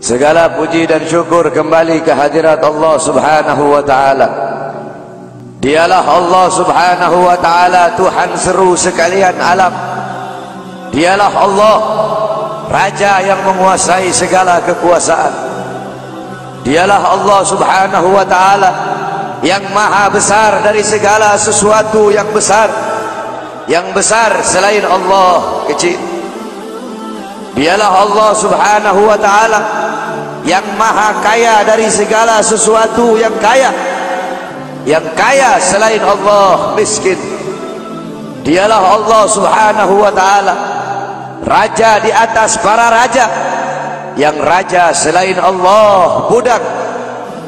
Segala puji dan syukur kembali ke hadirat Allah Subhanahu wa ta'ala. Dialah Allah Subhanahu wa ta'ala, Tuhan seru sekalian alam. Dialah Allah, Raja yang menguasai segala kekuasaan. Dialah Allah Subhanahu wa ta'ala yang maha besar dari segala sesuatu yang besar. Yang besar selain Allah kecil. Dialah Allah Subhanahu wa ta'ala yang maha kaya dari segala sesuatu yang kaya. Yang kaya selain Allah miskin. Dialah Allah Subhanahu wa ta'ala, Raja di atas para raja. Yang raja selain Allah budak.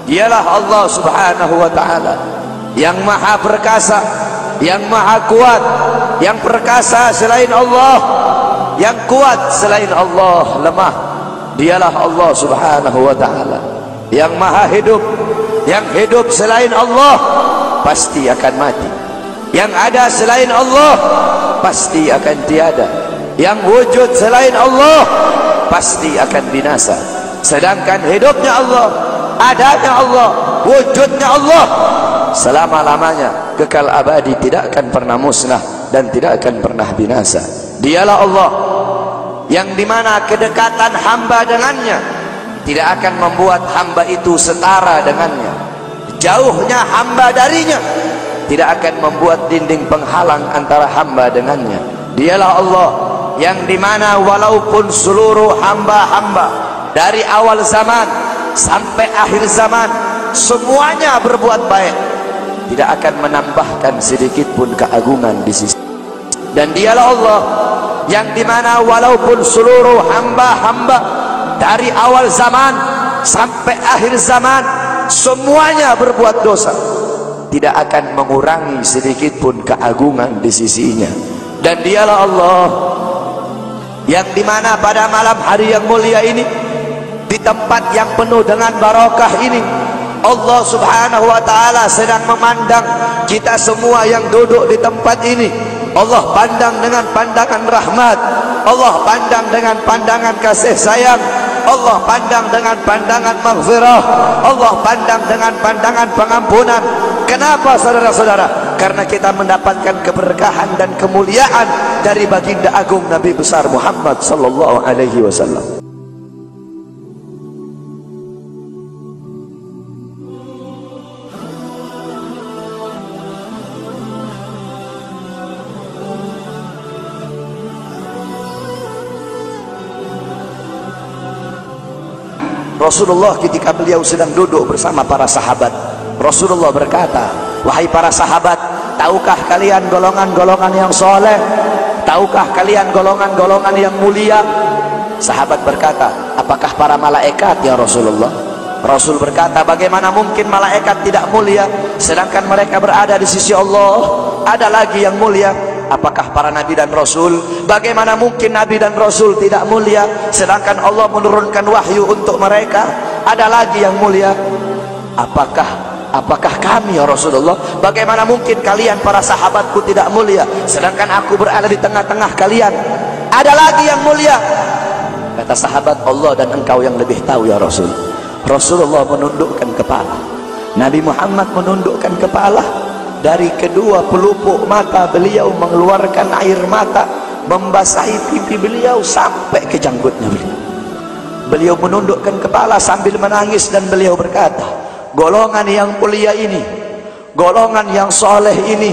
Dialah Allah Subhanahu wa ta'ala yang maha perkasa, yang maha kuat. Yang perkasa selain Allah, yang kuat selain Allah lemah. Dialah Allah Subhanahu wa ta'ala yang maha hidup. Yang hidup selain Allah pasti akan mati. Yang ada selain Allah pasti akan tiada. Yang wujud selain Allah pasti akan binasa. Sedangkan hidupnya Allah, adanya Allah, wujudnya Allah selama-lamanya, kekal abadi, tidak akan pernah musnah dan tidak akan pernah binasa. Dialah Allah yang dimana kedekatan hamba dengannya tidak akan membuat hamba itu setara dengannya. Jauhnya hamba darinya tidak akan membuat dinding penghalang antara hamba dengannya. Dialah Allah yang dimana walaupun seluruh hamba-hamba dari awal zaman sampai akhir zaman semuanya berbuat baik, tidak akan menambahkan sedikit pun keagungan di sisi. Dan dialah Allah yang dimana walaupun seluruh hamba-hamba dari awal zaman sampai akhir zaman semuanya berbuat dosa, tidak akan mengurangi sedikit pun keagungan di sisinya. Dan dialah Allah yang dimana pada malam hari yang mulia ini, di tempat yang penuh dengan barakah ini, Allah Subhanahu wa ta'ala sedang memandang kita semua yang duduk di tempat ini. Allah pandang dengan pandangan rahmat, Allah pandang dengan pandangan kasih sayang, Allah pandang dengan pandangan maghfirah, Allah pandang dengan pandangan pengampunan. Kenapa saudara-saudara? Karena kita mendapatkan keberkahan dan kemuliaan dari baginda agung Nabi besar Muhammad sallallahu alaihi wasallam. Rasulullah ketika beliau sedang duduk bersama para sahabat, Rasulullah berkata, wahai para sahabat, tahukah kalian golongan-golongan yang soleh? Tahukah kalian golongan-golongan yang mulia? Sahabat berkata, apakah para malaikat ya Rasulullah? Rasul berkata, bagaimana mungkin malaikat tidak mulia sedangkan mereka berada di sisi Allah? Ada lagi yang mulia. Apakah para nabi dan rasul? Bagaimana mungkin nabi dan rasul tidak mulia sedangkan Allah menurunkan wahyu untuk mereka? Ada lagi yang mulia. Apakah kami ya Rasulullah? Bagaimana mungkin kalian para sahabatku tidak mulia sedangkan aku berada di tengah-tengah kalian? Ada lagi yang mulia. Kata sahabat, Allah dan engkau yang lebih tahu ya Rasul. Rasulullah menundukkan kepala, Nabi Muhammad menundukkan kepala. Dari kedua pelupuk mata beliau mengeluarkan air mata, membasahi pipi beliau sampai ke janggutnya beliau. Beliau menundukkan kepala sambil menangis dan beliau berkata, golongan yang mulia ini, golongan yang soleh ini,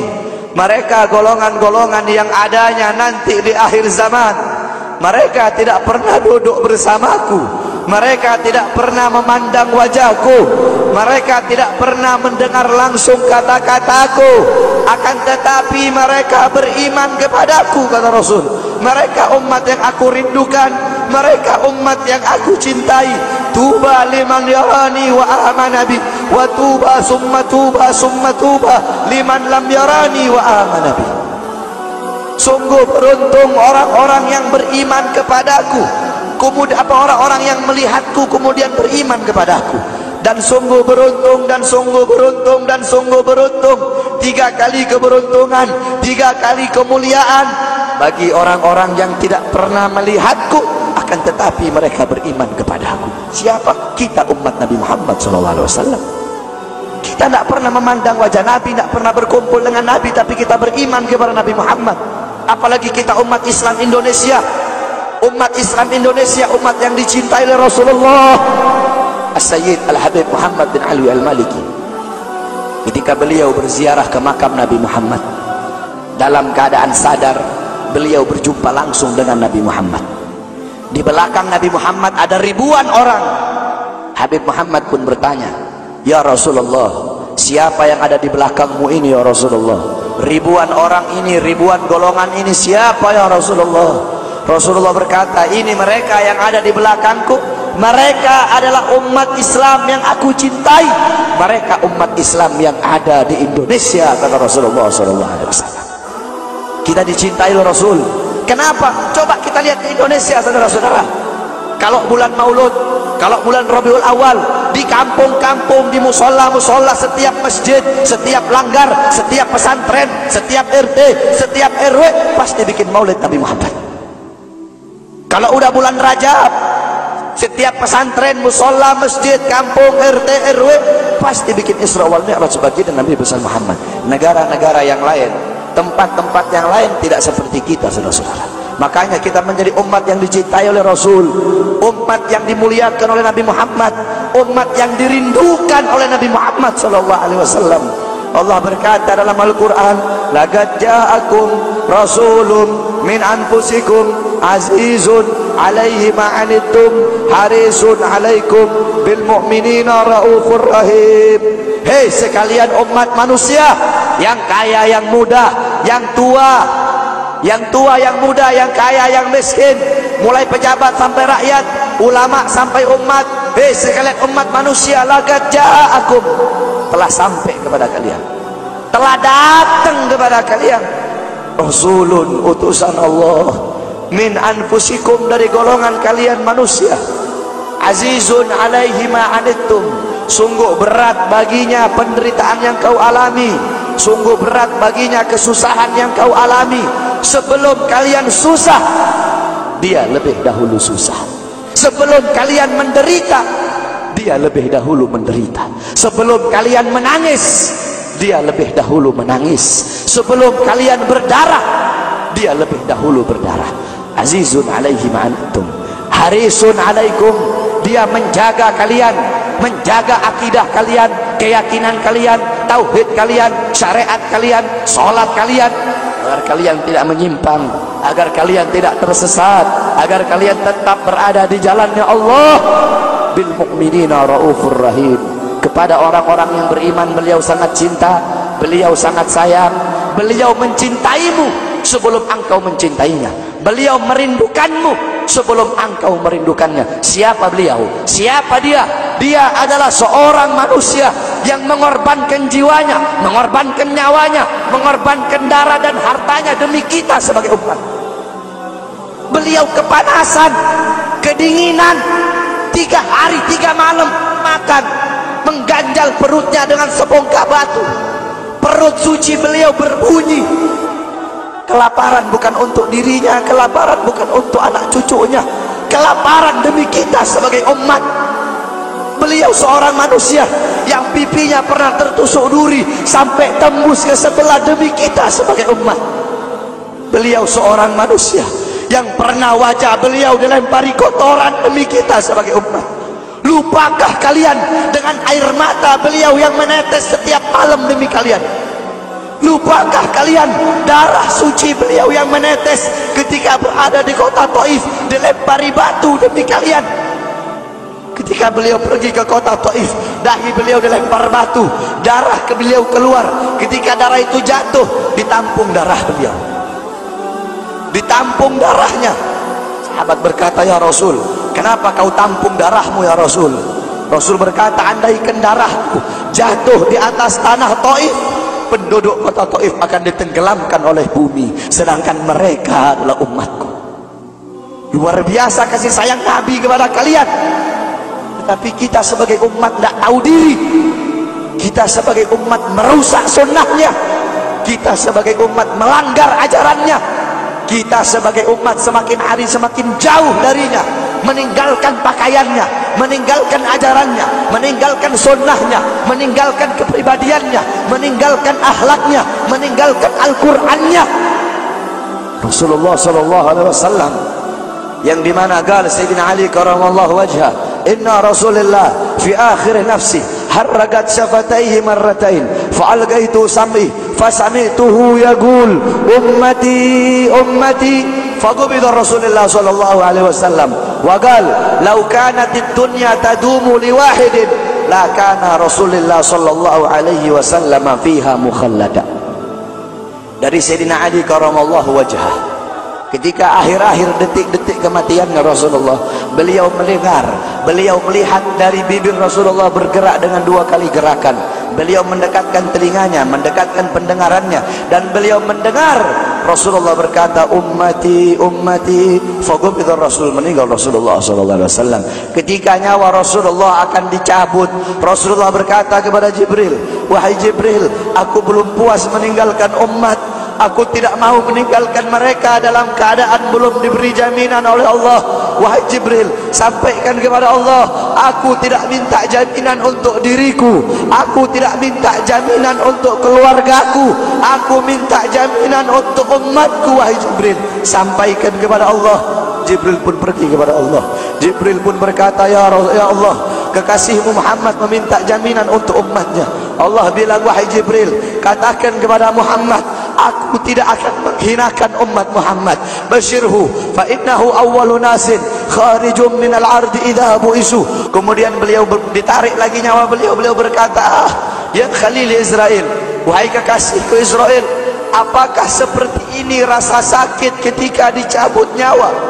mereka golongan-golongan yang adanya nanti di akhir zaman. Mereka tidak pernah duduk bersamaku, mereka tidak pernah memandang wajahku, mereka tidak pernah mendengar langsung kata-kataku, akan tetapi mereka beriman kepadaku, kata Rasul. Mereka umat yang aku rindukan, mereka umat yang aku cintai. Tuba liman yarani wa amana bi, wa tuba summa tuba summa tuba liman lam yarani wa amana bi. Sungguh beruntung orang-orang yang beriman kepadaku, kemudian orang-orang yang melihatku kemudian beriman kepadaku. Dan sungguh beruntung, dan sungguh beruntung, dan sungguh beruntung. 3 kali keberuntungan, 3 kali kemuliaan bagi orang-orang yang tidak pernah melihatku akan tetapi mereka beriman kepadaku. Siapa? Kita umat Nabi Muhammad SAW. Kita tidak pernah memandang wajah Nabi, tidak pernah berkumpul dengan Nabi, tapi kita beriman kepada Nabi Muhammad. Apalagi kita umat Islam Indonesia. Umat Islam Indonesia, umat yang dicintai oleh Rasulullah As-Sayyid Al-Habib Muhammad bin Alwi Al-Maliki. Ketika beliau berziarah ke makam Nabi Muhammad, dalam keadaan sadar, beliau berjumpa langsung dengan Nabi Muhammad. Di belakang Nabi Muhammad ada ribuan orang. Habib Muhammad pun bertanya, "Ya Rasulullah, siapa yang ada di belakangmu ini ya Rasulullah? Ribuan orang ini, ribuan golongan ini, siapa ya Rasulullah?" Rasulullah berkata, "Ini mereka yang ada di belakangku. Mereka adalah umat Islam yang aku cintai. Mereka umat Islam yang ada di Indonesia," kata Rasulullah SAW. Kita dicintai oleh Rasul. Kenapa? Coba kita lihat di Indonesia, saudara-saudara. Kalau bulan Maulud, kalau bulan Rabiul Awal, di kampung-kampung, di musola-musola, setiap masjid, setiap langgar, setiap pesantren, setiap RT, setiap RW pasti bikin maulid Nabi Muhammad. Kalau udah bulan Rajab, setiap pesantren, musola, masjid, kampung, RT, RW pasti bikin Isra wal Mi'raj sebagai Nabi besar Muhammad. Negara-negara yang lain, tempat-tempat yang lain tidak seperti kita, saudara-saudara. Makanya kita menjadi umat yang dicintai oleh Rasul, umat yang dimuliakan oleh Nabi Muhammad, umat yang dirindukan oleh Nabi Muhammad SAW. Allah berkata dalam Al-Quran, "Laqad ja'akum rasulun min anfusikum azizun alaihi ma'anittum harisun alaikum bil mu'minina raufur rahim." Hei sekalian umat manusia, yang kaya, yang muda, yang tua, yang muda, yang kaya, yang miskin, mulai pejabat sampai rakyat, ulama sampai umat. Hei sekalian umat manusia, laqad ja'akum, telah sampai kepada kalian, telah datang kepada kalian rasulun, utusan Allah, min anfusikum, dari golongan kalian manusia, azizun alaihi ma'anittum, sungguh berat baginya penderitaan yang kau alami, sungguh berat baginya kesusahan yang kau alami. Sebelum kalian susah, dia lebih dahulu susah. Sebelum kalian menderita, dia lebih dahulu menderita. Sebelum kalian menangis, dia lebih dahulu menangis. Sebelum kalian berdarah, dia lebih dahulu berdarah. Azizun alaihi ma'antum harisun alaikum, dia menjaga kalian, menjaga akidah kalian, keyakinan kalian, tauhid kalian, syariat kalian, sholat kalian, agar kalian tidak menyimpang, agar kalian tidak tersesat, agar kalian tetap berada di jalannya Allah. Bil mu'minina raufur rahim, kepada orang-orang yang beriman beliau sangat cinta, beliau sangat sayang, beliau mencintaimu sebelum engkau mencintainya, beliau merindukanmu sebelum engkau merindukannya. Siapa beliau? Siapa dia? Dia adalah seorang manusia yang mengorbankan jiwanya, mengorbankan nyawanya, mengorbankan darah dan hartanya demi kita sebagai umat. Beliau kepanasan, kedinginan, 3 hari 3 malam makan, mengganjal perutnya dengan sebongkah batu. Perut suci beliau berbunyi. Kelaparan bukan untuk dirinya, kelaparan bukan untuk anak cucunya, kelaparan demi kita sebagai umat. Beliau seorang manusia yang pipinya pernah tertusuk duri sampai tembus ke sebelah demi kita sebagai umat. Beliau seorang manusia yang pernah wajah beliau dilempari kotoran demi kita sebagai umat. Lupakah kalian dengan air mata beliau yang menetes setiap malam demi kalian? Lupakah kalian darah suci beliau yang menetes ketika berada di kota Taif, dilempari batu demi kalian? Ketika beliau pergi ke kota Taif, dahi beliau dilempar batu, darah ke beliau keluar. Ketika darah itu jatuh, ditampung darah beliau, ditampung darahnya. Sahabat berkata, "Ya Rasul, kenapa kau tampung darahmu ya Rasul?" Rasul berkata, "Andaikan darahku jatuh di atas tanah Taif, penduduk kota Taif akan ditenggelamkan oleh bumi, sedangkan mereka adalah umatku." Luar biasa kasih sayang Nabi kepada kalian. Tetapi kita sebagai umat tidak tahu diri. Kita sebagai umat merusak sunnahnya. Kita sebagai umat melanggar ajarannya. kita sebagai umat semakin hari semakin jauh darinya, meninggalkan pakaiannya, meninggalkan ajarannya, meninggalkan sunnahnya, meninggalkan kepribadiannya, meninggalkan akhlaknya, meninggalkan Al-Qur'annya. Rasulullah sallallahu alaihi wasallam yang dimana qala Sayyidina Ali karamallahu wajhah, inna Rasulullah fi akhir nafsi harragat syafataihi marratain fa'algaitu sam'i fasami'tuhu yaqul ummati ummati faqubida Rasulullah sallallahu alaihi wasallam wa qala law kanat ad-dunya tadumu li wahidin la kana Rasulullah sallallahu alaihi wasallam fiha mukhallada. Dari Sayyidina Ali karamallahu wajhah, ketika akhir-akhir detik-detik kematiannya Rasulullah, beliau mendengar, beliau melihat dari bibir Rasulullah bergerak dengan 2 kali gerakan. Beliau mendekatkan telinganya, mendekatkan pendengarannya, dan beliau mendengar Rasulullah berkata ummati ummati. Faqubida Rasul, meninggal Rasulullah sallallahu alaihi wasallam. Ketika nyawa Rasulullah akan dicabut, Rasulullah berkata kepada Jibril, wahai Jibril, aku belum puas meninggalkan umat, aku tidak mau meninggalkan mereka dalam keadaan belum diberi jaminan oleh Allah. Wahai Jibril, sampaikan kepada Allah, aku tidak minta jaminan untuk diriku, aku tidak minta jaminan untuk keluargaku, aku minta jaminan untuk umatku. Wahai Jibril, sampaikan kepada Allah. Jibril pun pergi kepada Allah. Jibril pun berkata, ya Allah, kekasihmu Muhammad meminta jaminan untuk umatnya. Allah bilang, wahai Jibril, katakan kepada Muhammad, aku tidak akan menghinakan umat Muhammad. Basyirhu fa innahu awwalu nasin kharijum minal ardi idza bu'isu. Kemudian beliau ditarik lagi nyawa beliau. Beliau berkata, ya Khalil Israel, wahai kekasihku Israel, apakah seperti ini rasa sakit ketika dicabut nyawa?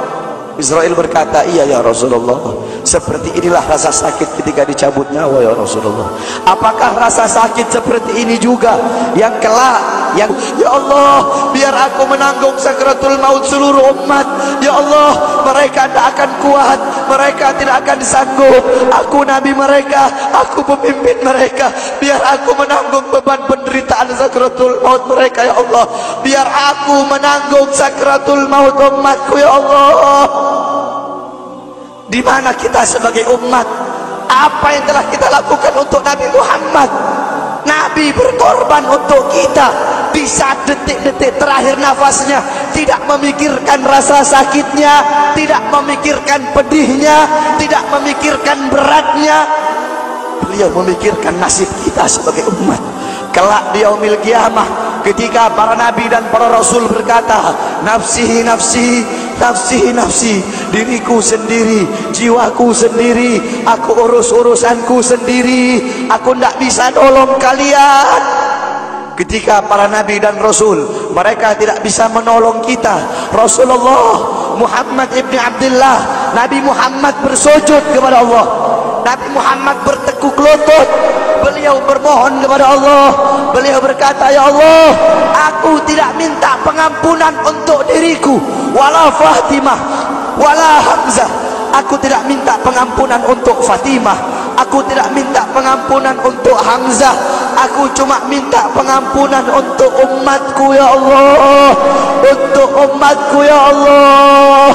Israel berkata, iya ya Rasulullah, seperti inilah rasa sakit ketika dicabut nyawa ya Rasulullah. Apakah rasa sakit seperti ini juga yang kelak, yang ya Allah, biar aku menanggung sakratul maut seluruh umat. Ya Allah, mereka tidak akan kuat, mereka tidak akan sanggup. Aku nabi mereka, aku pemimpin mereka, biar aku menanggung beban penderitaan sakratul maut mereka ya Allah. Biar aku menanggung sakratul maut umatku ya Allah. Di mana kita sebagai umat, apa yang telah kita lakukan untuk Nabi Muhammad? Nabi berkorban untuk kita di saat detik-detik terakhir nafasnya, tidak memikirkan rasa sakitnya, tidak memikirkan pedihnya, tidak memikirkan beratnya. Beliau memikirkan nasib kita sebagai umat. Kelak di yaumil qiyamah, ketika para nabi dan para rasul berkata, nafsi nafsi nafsi nafsi, diriku sendiri, jiwaku sendiri, aku urus urusanku sendiri, aku tidak bisa nolong kalian. Ketika para nabi dan rasul, mereka tidak bisa menolong kita. Rasulullah Muhammad ibn Abdullah, Nabi Muhammad bersujud kepada Allah, Nabi Muhammad bertekuk lutut, beliau bermohon kepada Allah. Beliau berkata, ya Allah, aku tidak minta pengampunan untuk diriku, wala Fatimah wala Hamzah. Aku tidak minta pengampunan untuk Fatimah, aku tidak minta pengampunan untuk Hamzah, aku cuma minta pengampunan untuk umatku ya Allah, untuk umatku ya Allah.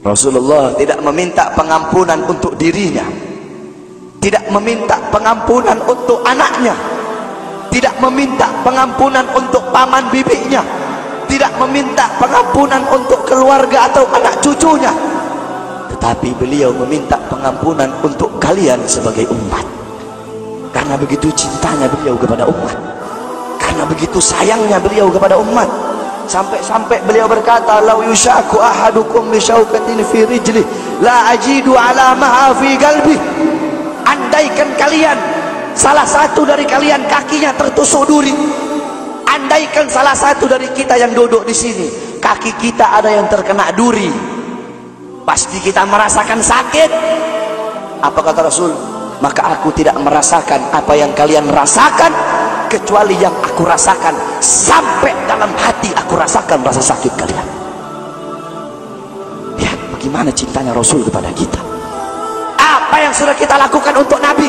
Rasulullah tidak meminta pengampunan untuk dirinya, tidak meminta pengampunan untuk anaknya, tidak meminta pengampunan untuk paman bibinya, tidak meminta pengampunan untuk keluarga atau anak cucunya, tetapi beliau meminta pengampunan untuk kalian sebagai umat. Karena begitu cintanya beliau kepada umat, karena begitu sayangnya beliau kepada umat, sampai-sampai beliau berkata, lau yushaku ahadukum bi syaukatin fi rijli la ajidu ala ma'a fi qalbi. Andaikan kalian, salah satu dari kalian kakinya tertusuk duri, andaikan salah satu dari kita yang duduk di sini kaki kita ada yang terkena duri, pasti kita merasakan sakit. Apa kata Rasul? Maka aku tidak merasakan apa yang kalian rasakan, kecuali yang aku rasakan, sampai dalam hati aku rasakan rasa sakit kalian. Lihat bagaimana cintanya Rasul kepada kita. Apa yang sudah kita lakukan untuk Nabi?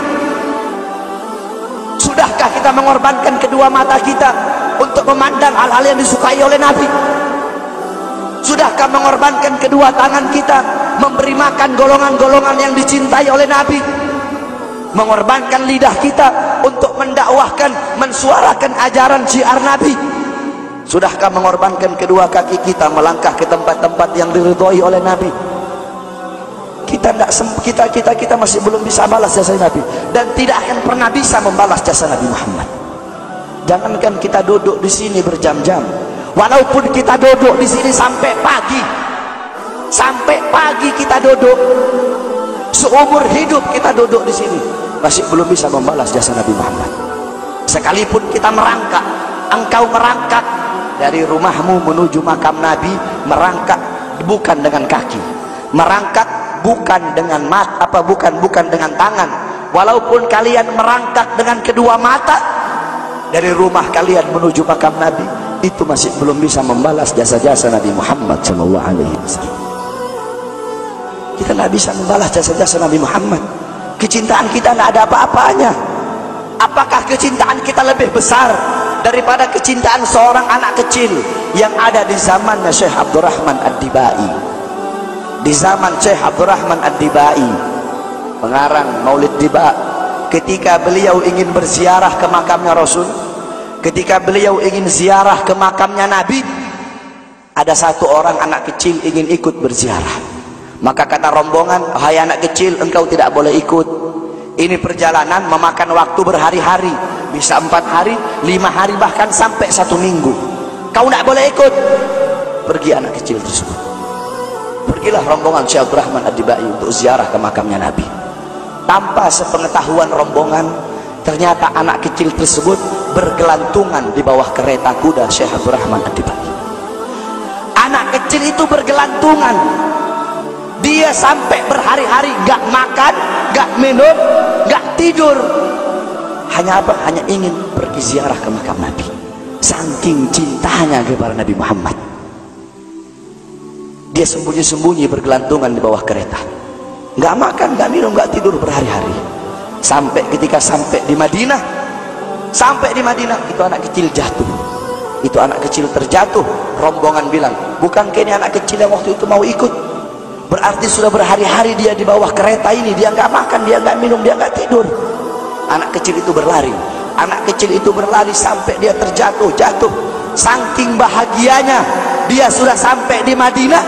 Sudahkah kita mengorbankan kedua mata kita untuk untuk memandang hal-hal yang disukai oleh Nabi? Sudahkah mengorbankan kedua tangan kita memberi makan golongan-golongan yang dicintai oleh Nabi? Mengorbankan lidah kita untuk mendakwahkan, mensuarakan ajaran syiar Nabi? Sudahkah mengorbankan kedua kaki kita melangkah ke tempat-tempat yang diridhoi oleh Nabi? Kita masih belum bisa balas jasa Nabi, dan tidak akan pernah bisa membalas jasa Nabi Muhammad. Jangankan kita duduk di sini berjam-jam, walaupun kita duduk di sini sampai pagi kita duduk, seumur hidup kita duduk di sini, masih belum bisa membalas jasa Nabi Muhammad. Sekalipun kita merangkak, engkau merangkak dari rumahmu menuju makam Nabi, merangkak bukan dengan kaki, merangkak bukan dengan bukan dengan tangan. Walaupun kalian merangkak dengan kedua mata dari rumah kalian menuju makam Nabi, itu masih belum bisa membalas jasa-jasa Nabi Muhammad SAW. Kita tidak bisa membalas jasa-jasa Nabi Muhammad. Kecintaan kita tidak ada apa-apanya. Apakah kecintaan kita lebih besar daripada kecintaan seorang anak kecil yang ada di zamannya Syekh Abdurrahman Ad-Dibai? Di zaman Syekh Abdurrahman Ad-Dibai, pengarang Maulid Diba, ketika beliau ingin berziarah ke makamnya Rasul, ketika beliau ingin ziarah ke makamnya Nabi, ada satu orang anak kecil ingin ikut berziarah. Maka kata rombongan, "Hai anak kecil, engkau tidak boleh ikut. Ini perjalanan memakan waktu berhari-hari, bisa 4 hari, 5 hari, bahkan sampai 1 minggu. Kau tidak boleh ikut." Pergi anak kecil tersebut. Pergilah rombongan Syekh Abdurrahman Ad-Dibai untuk ziarah ke makamnya Nabi. Tanpa sepengetahuan rombongan, ternyata anak kecil tersebut bergelantungan di bawah kereta kuda Syekh Abdurrahman Ad-Dibai. Anak kecil itu bergelantungan. Dia sampai berhari-hari gak makan, gak minum, gak tidur. Hanya apa? Hanya ingin pergi ziarah ke makam Nabi. Saking cintanya kepada Nabi Muhammad, dia sembunyi-sembunyi bergelantungan di bawah kereta. Gak makan, gak minum, gak tidur berhari-hari. Sampai ketika sampai di Madinah, itu anak kecil jatuh. Itu anak kecil terjatuh. Rombongan bilang, "Bukankah ini anak kecil yang waktu itu mau ikut? Berarti sudah berhari-hari dia di bawah kereta ini, dia nggak makan, dia nggak minum, dia nggak tidur." Anak kecil itu berlari. Anak kecil itu berlari sampai dia terjatuh. Saking bahagianya, dia sudah sampai di Madinah.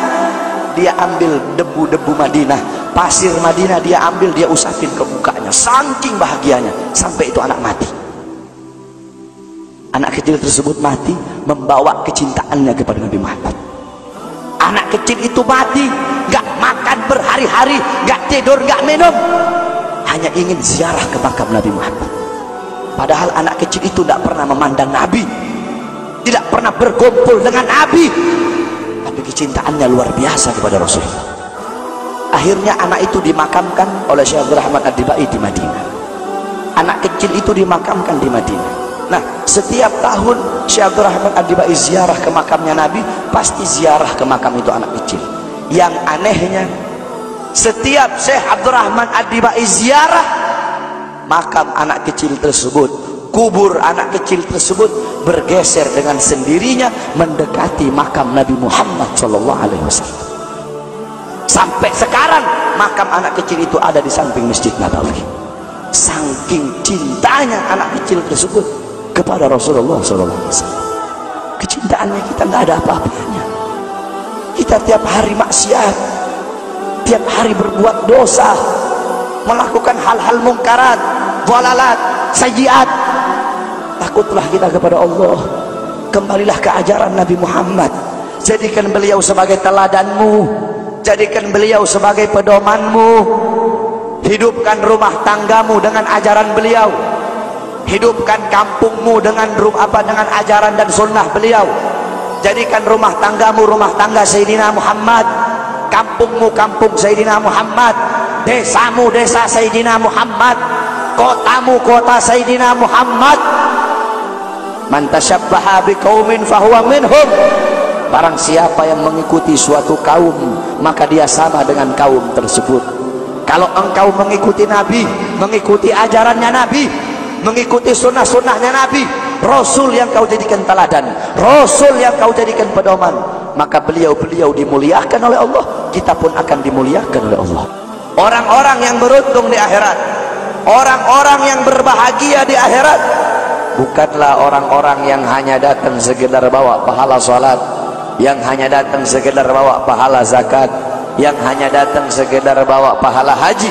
Dia ambil debu-debu Madinah, pasir Madinah, dia ambil, dia usapin ke mukanya. Saking bahagianya, sampai itu anak mati. Anak kecil tersebut mati membawa kecintaannya kepada Nabi Muhammad. Anak kecil itu mati, gak makan berhari-hari, gak tidur, gak minum, hanya ingin ziarah ke makam Nabi Muhammad. Padahal anak kecil itu tidak pernah memandang Nabi, tidak pernah berkumpul dengan Nabi, tapi kecintaannya luar biasa kepada Rasulullah. Akhirnya anak itu dimakamkan oleh Syekh Abdurrahman Ad-Dibai di Madinah. Anak kecil itu dimakamkan di Madinah. Nah, setiap tahun Syekh Abdurrahman Ad-Dibai ziarah ke makamnya Nabi, pasti ziarah ke makam itu anak kecil. Yang anehnya, setiap Syekh Abdurrahman Ad-Dibai ziarah, makam anak kecil tersebut, kubur anak kecil tersebut bergeser dengan sendirinya mendekati makam Nabi Muhammad SAW. Sampai sekarang makam anak kecil itu ada di samping Masjid Nabawi. Saking cintanya anak kecil tersebut kepada Rasulullah SAW. Kecintaannya kita nggak ada apa-apanya. Kita tiap hari maksiat, tiap hari berbuat dosa, melakukan hal-hal mungkarat, dhalalat, sayyiat. Takutlah kita kepada Allah. Kembalilah ke ajaran Nabi Muhammad. Jadikan beliau sebagai teladanmu, jadikan beliau sebagai pedomanmu. Hidupkan rumah tanggamu dengan ajaran beliau. Hidupkan kampungmu dengan ajaran dan sunnah beliau. Jadikan rumah tanggamu rumah tangga Sayyidina Muhammad, kampungmu kampung Sayyidina Muhammad, desamu desa Sayyidina Muhammad, kotamu kota Sayyidina Muhammad. Man tasyabbaha biqaumin fahuwa minhum. Barang siapa yang mengikuti suatu kaum, maka dia sama dengan kaum tersebut. Kalau engkau mengikuti Nabi, mengikuti ajarannya Nabi, mengikuti sunnah-sunnahnya Nabi, Rasul yang kau jadikan teladan, Rasul yang kau jadikan pedoman, maka beliau-beliau dimuliakan oleh Allah, kita pun akan dimuliakan oleh Allah. Orang-orang yang beruntung di akhirat, orang-orang yang berbahagia di akhirat, bukanlah orang-orang yang hanya datang sekedar bawa pahala salat, yang hanya datang sekedar bawa pahala zakat, yang hanya datang sekedar bawa pahala haji.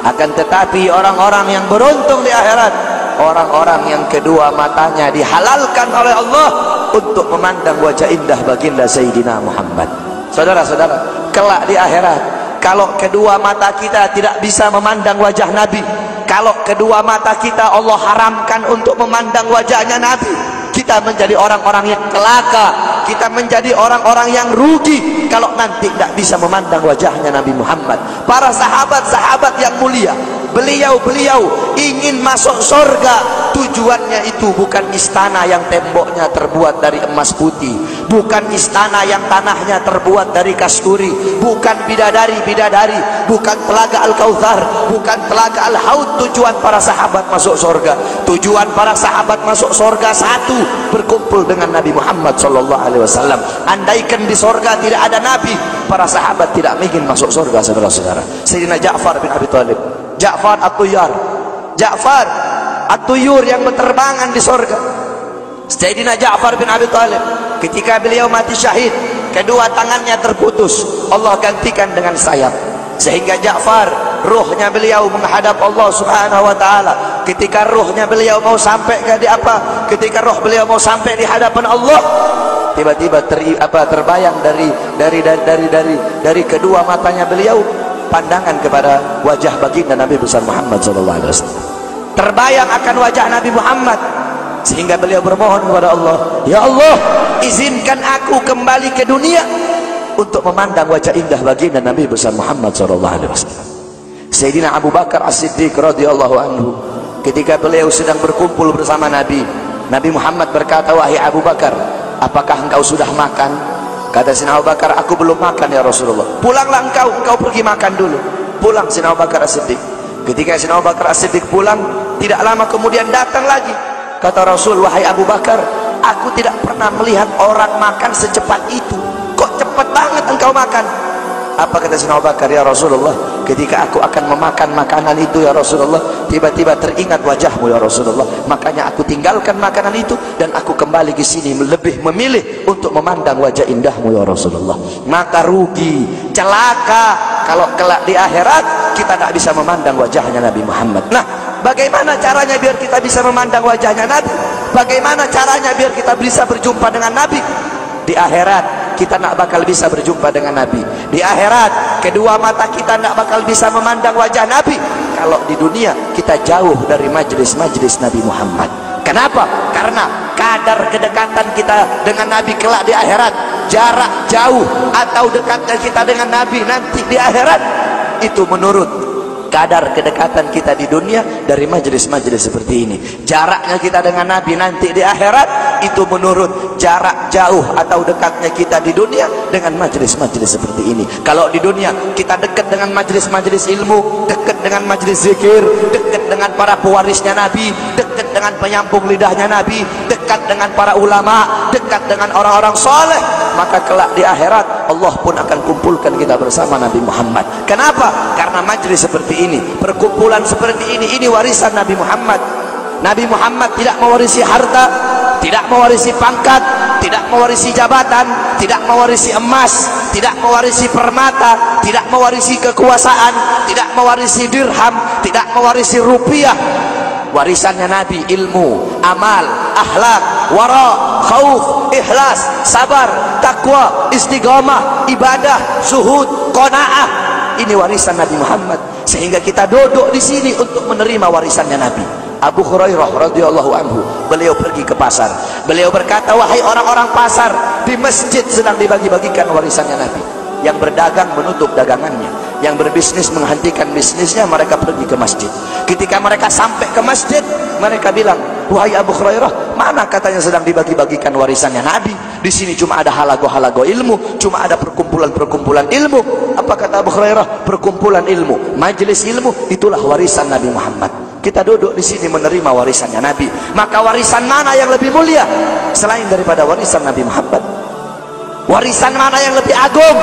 Akan tetapi orang-orang yang beruntung di akhirat, orang-orang yang kedua matanya dihalalkan oleh Allah untuk memandang wajah indah baginda Sayyidina Muhammad. Saudara-saudara, kelak di akhirat, kalau kedua mata kita tidak bisa memandang wajah Nabi, kalau kedua mata kita Allah haramkan untuk memandang wajahnya Nabi, kita menjadi orang-orang yang celaka, kita menjadi orang-orang yang rugi kalau nanti tidak bisa memandang wajahnya Nabi Muhammad. Para sahabat-sahabat yang mulia, beliau-beliau ingin masuk surga. Tujuannya itu bukan istana yang temboknya terbuat dari emas putih, bukan istana yang tanahnya terbuat dari kasturi, bukan bidadari-bidadari, bukan telaga Al-Kautsar, bukan telaga Al-Haud. Tujuan para sahabat masuk surga, tujuan para sahabat masuk surga satu, berkumpul dengan Nabi Muhammad SAW. Andaikan di surga tidak ada Nabi, para sahabat tidak mungkin masuk surga. Saudara-saudara, Sayyidina Ja'far bin Abi Thalib, Ja'far At-Tuyar, Ja'far At-Tuyur yang berterbangan di surga. Sayyidina Ja'far bin Abi Thalib, ketika beliau mati syahid, kedua tangannya terputus, Allah gantikan dengan sayap, sehingga Ja'far, ruhnya beliau menghadap Allah Subhanahu wa taala. Ketika ruhnya beliau mau sampai ketika ruh beliau mau sampai di hadapan Allah, tiba-tiba terbayang dari kedua matanya beliau pandangan kepada wajah baginda Nabi besar Muhammad SAW. Terbayang akan wajah Nabi Muhammad, sehingga beliau bermohon kepada Allah, ya Allah, izinkan aku kembali ke dunia untuk memandang wajah indah baginda Nabi besar Muhammad SAW. Sayyidina Abu Bakar As-Siddiq radhiyallahu anhu, ketika beliau sedang berkumpul bersama Nabi, Nabi Muhammad berkata, wahai Abu Bakar, apakah engkau sudah makan? Kata Sayyidina Abu Bakar, aku belum makan ya Rasulullah. Pulanglah engkau pergi makan dulu. Pulang Sayyidina Abu Bakar As-Siddiq. Ketika Sayyidina Abu Bakar As-Siddiq pulang, tidak lama kemudian datang lagi. Kata Rasul, wahai Abu Bakar, aku tidak pernah melihat orang makan secepat itu. Kok cepat banget engkau makan? Apa kata Sayyidina Abu Bakar, ya Rasulullah, ketika aku akan memakan makanan itu ya Rasulullah, tiba-tiba teringat wajahmu ya Rasulullah, makanya aku tinggalkan makanan itu dan aku kembali ke sini lebih memilih untuk memandang wajah indahmu ya Rasulullah. Maka rugi, celaka kalau kelak di akhirat kita tak bisa memandang wajahnya Nabi Muhammad. Nah, bagaimana caranya biar kita bisa memandang wajahnya Nabi? Bagaimana caranya biar kita bisa berjumpa dengan Nabi? Di akhirat kita tak bakal bisa berjumpa dengan Nabi. Di akhirat kedua mata kita tak bakal bisa memandang wajah Nabi kalau di dunia kita jauh dari majlis-majlis Nabi Muhammad. Kenapa? Karena kadar kedekatan kita dengan Nabi kelak di akhirat, jarak jauh atau dekatnya kita dengan Nabi nanti di akhirat, itu menurut kadar kedekatan kita di dunia dari majlis-majlis seperti ini. Jaraknya kita dengan Nabi nanti di akhirat itu menurut jarak jauh atau dekatnya kita di dunia dengan majlis-majlis seperti ini. Kalau di dunia kita dekat dengan majlis-majlis ilmu, dekat dengan majlis zikir, dekat dengan para pewarisnya Nabi, dekat dengan penyambung lidahnya Nabi, dekat dengan para ulama, dekat dengan orang-orang soleh, maka kelak di akhirat Allah pun akan kumpulkan kita bersama Nabi Muhammad. Kenapa? Karena majlis seperti ini, perkumpulan seperti ini warisan Nabi Muhammad. Nabi Muhammad tidak mewarisi harta, tidak mewarisi pangkat, tidak mewarisi jabatan, tidak mewarisi emas, tidak mewarisi permata, tidak mewarisi kekuasaan, tidak mewarisi dirham, tidak mewarisi rupiah. Warisannya Nabi ilmu, amal, akhlak, wara, khauf, ikhlas, sabar, takwa, istiqamah, ibadah, zuhud, qanaah. Ini warisan Nabi Muhammad, sehingga kita duduk di sini untuk menerima warisannya Nabi. Abu Hurairah radhiyallahu anhu, beliau pergi ke pasar. Beliau berkata, wahai orang-orang pasar, di masjid sedang dibagi-bagikan warisannya Nabi. Yang berdagang menutup dagangannya, yang berbisnis menghentikan bisnisnya, mereka pergi ke masjid. Ketika mereka sampai ke masjid, mereka bilang, wahai Abu Hurairah, mana katanya sedang dibagi-bagikan warisannya Nabi? Di sini cuma ada halago-halago ilmu, cuma ada perkumpulan-perkumpulan ilmu. Apa kata Abu Hurairah? Perkumpulan ilmu, majelis ilmu, itulah warisan Nabi Muhammad. Kita duduk di sini menerima warisannya Nabi. Maka warisan mana yang lebih mulia selain daripada warisan Nabi Muhammad? Warisan mana yang lebih agung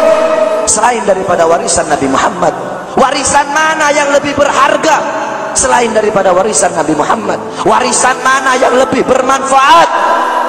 selain daripada warisan Nabi Muhammad? Warisan mana yang lebih berharga selain daripada warisan Nabi Muhammad? Warisan mana yang lebih bermanfaat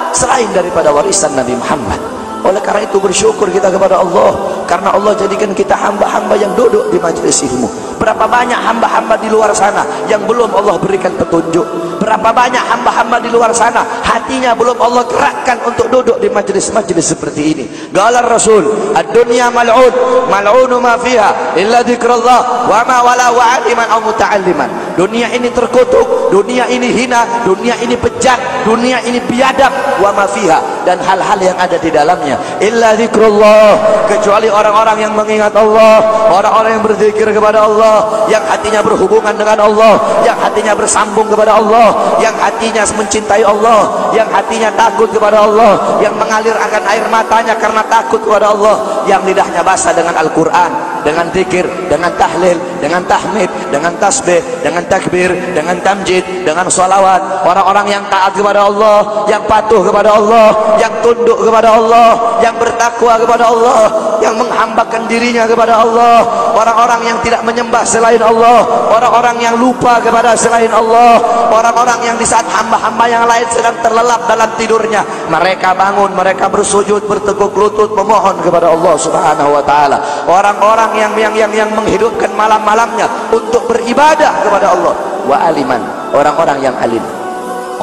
selain daripada warisan Nabi Muhammad? Oleh karena itu bersyukur kita kepada Allah, karena Allah jadikan kita hamba-hamba yang duduk di majelis ilmu. Berapa banyak hamba-hamba di luar sana yang belum Allah berikan petunjuk? Berapa banyak hamba-hamba di luar sana hatinya belum Allah gerakkan untuk duduk di majelis-majelis seperti ini? Qala Rasul, ad-dunya mal'un, mal'unu ma fiha illa dzikrullah wa ma wala wa'aliman aw muta'alliman. Dunia ini terkutuk, dunia ini hina, dunia ini bejat, dunia ini biadab, wa ma fiha, dan hal-hal yang ada di dalamnya illa dzikrullah, kecuali orang-orang yang mengingat Allah, orang-orang yang berzikir kepada Allah, yang hatinya berhubungan dengan Allah, yang hatinya bersambung kepada Allah, yang hatinya mencintai Allah, yang hatinya takut kepada Allah, yang mengalir akan air matanya karena takut kepada Allah, yang lidahnya basah dengan Al-Quran, dengan zikir, dengan tahlil, dengan tahmid, dengan tasbih, dengan takbir, dengan tamjid, dengan salawat. Orang-orang yang taat kepada Allah, yang patuh kepada Allah, yang tunduk kepada Allah, yang bertakwa kepada Allah, yang menghambakan dirinya kepada Allah, orang-orang yang tidak menyembah selain Allah, orang-orang yang lupa kepada selain Allah, orang-orang yang di saat hamba-hamba yang lain sedang terlelap dalam tidurnya, mereka bangun, mereka bersujud, berteguk lutut memohon kepada Allah Subhanahu wa taala. Orang-orang yang menghidupkan malam-malamnya untuk beribadah kepada Allah. Wa aliman, orang-orang yang alim,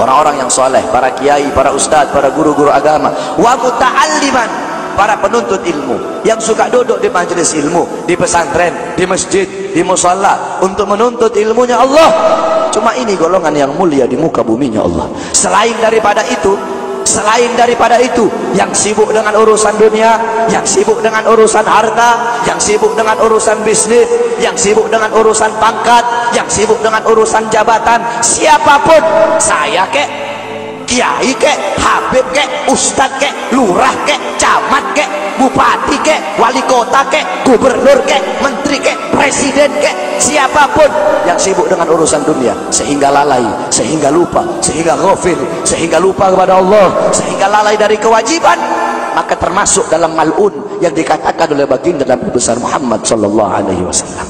orang-orang yang soleh, para kiai, para ustadz, para guru-guru agama. Wa muta'alliman, para penuntut ilmu yang suka duduk di majelis ilmu, di pesantren, di masjid, di musalla untuk menuntut ilmunya Allah. Cuma ini golongan yang mulia di muka buminya Allah. Selain daripada itu, yang sibuk dengan urusan dunia, yang sibuk dengan urusan harta, yang sibuk dengan urusan bisnis, yang sibuk dengan urusan pangkat, yang sibuk dengan urusan jabatan, siapapun, saya kek, kiai kek, habib kek, ustad kek, lurah kek, camat kek, bupati kek, wali kota kek, gubernur kek, menteri kek, presiden kek, siapapun yang sibuk dengan urusan dunia sehingga lalai, sehingga lupa, sehingga ghafil, sehingga lupa kepada Allah, sehingga lalai dari kewajiban, maka termasuk dalam mal'un yang dikatakan oleh baginda Nabi besar Muhammad sallallahu alaihi wasallam.